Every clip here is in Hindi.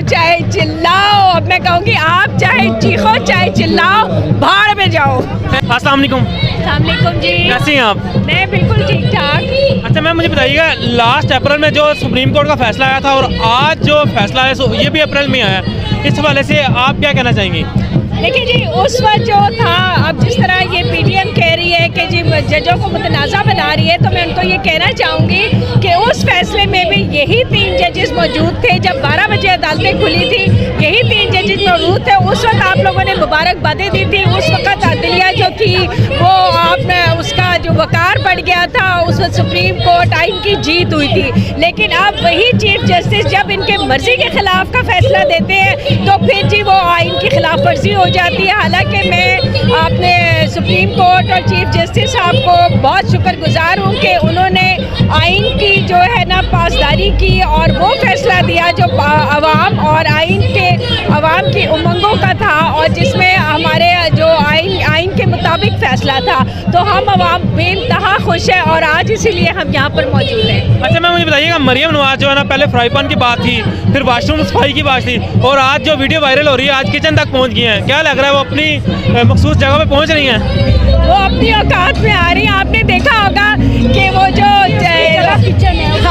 चाहे चिल्लाओ, अब मैं कहूँगी आप चाहे चीखो चाहे चिल्लाओ, भाड़ में जाओ। अस्सलाम वालेकुम। अस्सलाम वालेकुम जी। कैसी हैं आप? मैं बिल्कुल ठीक ठाक। अच्छा मैम, मुझे बताइएगा, लास्ट अप्रैल में जो सुप्रीम कोर्ट का फैसला आया था और आज जो फैसला है ये भी अप्रैल में आया, इस हवाले से आप क्या कहना चाहेंगी? देखिए जी, उस वक्त जो था, अब जिस तरह ये पीटीएम कह रही है कि जी जजों को मुतनाज़ा बना रही है, तो मैं उनको ये कहना चाहूँगी कि उस फैसले में भी यही 3 जजेस मौजूद थे। जब 12 बजे अदालतें खुली थी, यही 3 जजेस मौजूद थे। उस वक्त आप लोगों ने मुबारकबादें दी थी। उस वक्त अदलिया जो थी वो आपने उसका जो वकार बढ़ गया था, उस वक्त सुप्रीम कोर्ट आइन की जीत हुई थी। लेकिन अब वही चीफ जस्टिस जब इनके मर्जी के खिलाफ का फैसला देते हैं तो फिर जी वो आइन की खिलाफ वर्जी हो जाती है। हालांकि मैं अपने सुप्रीम कोर्ट और चीफ जस्टिस साहब को बहुत शुक्रगुजार हूँ कि उन्होंने आइन की जो है ना पासदारी की और वो फैसला दिया जो अवाम और आइन के अवाम की उमंगों का था और जिसमें हमारे जो आइन के मुताबिक फैसला था। तो हम अवाम बेइंतहा खुश है और आज इसीलिए हम यहाँ पर मौजूद हैं। अच्छा मैम, मुझे बताइएगा, मरियम नवाज जो है ना, पहले फ्राई पैन की बात थी, फिर वाशरूम सफाई की बात थी और आज जो वीडियो वायरल हो रही है, आज किचन तक पहुँच गई हैं। क्या लग रहा है वो अपनी मखसूस जगह पे पहुँच रही हैं? वो अपनी औकात में आ रही हैं। आपने देखा होगा कि वो जो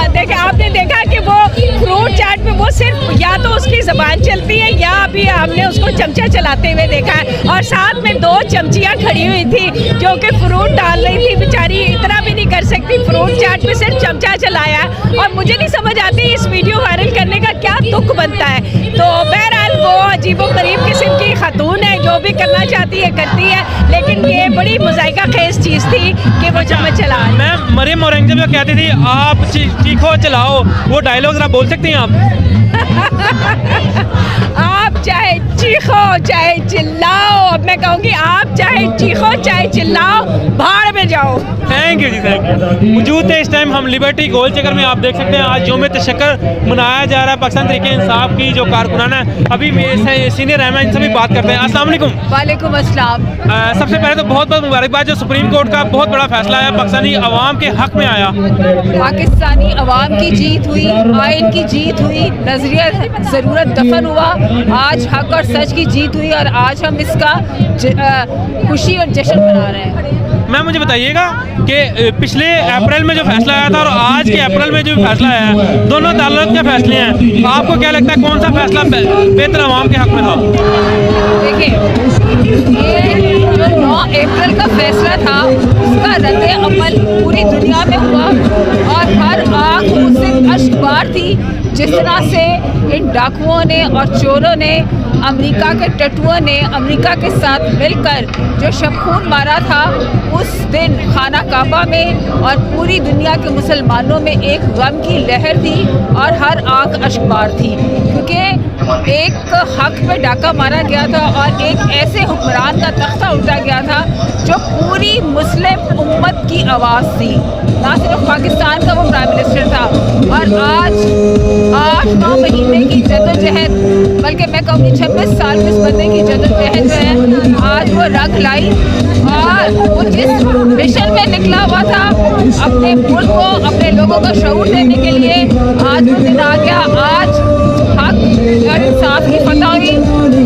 देखिए, आपने देखा कि वो फ्रूट चाट में वो सिर्फ या तो उसकी ज़बान चलती है या अभी हमने उसको चमचा चलाते हुए देखा है और साथ में 2 चमचियाँ खड़ी हुई थी जो कि फ्रूट डाल रही थी। बेचारी इतना भी नहीं कर सकती, फ्रूट चाट में सिर्फ चमचा चलाया। और मुझे नहीं समझ आती इस वीडियो वायरल करने का क्या तुक बनता है। तो बहरहाल वो अजीबोगरीब किस्म की खातून है, जो भी करना चाहती है करती है, लेकिन ये बड़ी मुज़ाइका खेज चीज़ थी कि वो चम्मच चला। मैम, मरियम औरंगजेब जो कहती थी आप चीखो चलाओ, वो डायलॉग जरा बोल सकती हैं आप? आप चाहे चीखो चाहे चिल्लाओ, अब मैं कहूँगी आप चाहे चीखो चाहे चिल्लाओ, भाड़ में जाओ। Thank you ji, thank you. मौजूद है इस टाइम हम लिबर्टी गोल चक्कर में, आप देख सकते हैं आज यौम तशक्कुर मनाया जा रहा है। पाकिस्तान तहरीक इंसाफ की जो कारकुनान है, अभी सीनियर रहनुमा, इनसे भी बात करते हैं। अस्सलाम वालेकुम। वालेकुम अस्सलाम। सबसे पहले तो बहुत बहुत मुबारकबाद, जो सुप्रीम कोर्ट का बहुत बड़ा फैसला है पाकिस्तानी अवाम के हक में आया। पाकिस्तानी अवाम की जीत हुई, आइन की जीत हुई, नजरिया ज़रूरत दफन हुआ, आज हक और सच की जीत हुई और आज हम इसका खुशी और जश्न मना रहे हैं। मैम, मुझे बताइएगा कि पिछले अप्रैल में जो फैसला आया था और आज के अप्रैल में जो फैसला आया है, दोनों अदालत के फैसले हैं, आपको क्या लगता है कौन सा फैसला बेहतर अवाम के हक में था? देखिए, ये जो 9 अप्रैल का फैसला था उसका रद्द अमल पूरी दुनिया में हुआ और हर आँख उससे अश्कबार थी। जिस तरह से इन डाकुओं ने और चोरों ने, अमेरिका के टट्टुओं ने अमेरिका के साथ मिलकर जो शबखून मारा था उस दिन खाना काबा में और पूरी दुनिया के मुसलमानों में एक गम की लहर थी और हर आँख अश्कबार थी, क्योंकि एक हक पे डाका मारा गया था और एक ऐसे हुक्मरान का तख्ता उल्टा गया था जो पूरी मुस्लिम उम्मत की आवाज़ थी, ना सिर्फ पाकिस्तान का वो प्राइम मिनिस्टर था। और आज 8-9 महीने की जद्दोजहद, बल्कि मैं कहूँगी 26 साल के इस बंदे की जद्दोजहद जो है आज वो रंग लाई और वो जिस मिशन में निकला हुआ था अपने मुल्क को, अपने लोगों को शऊर देने के लिए, आज वो दिन आ गया। आज हक और इंसाफ की फतह हुई।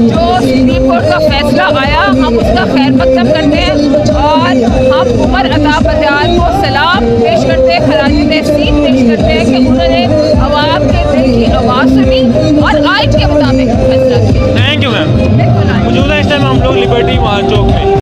जो सुप्रीम कोर्ट का फैसला आया हम उसका खैर मकदम करते हैं और हम उमर अता बदियार को सलाम पेश करते हैं, खराज तहसीन पेश करते हैं कि उन्होंने अवाम के दिल की आवाज़ सुनी और आइन के मुताबिक फैसला किया। Thank you ma'am. मौजूद है इस टाइम हम लोग लिबर्टी चौक में।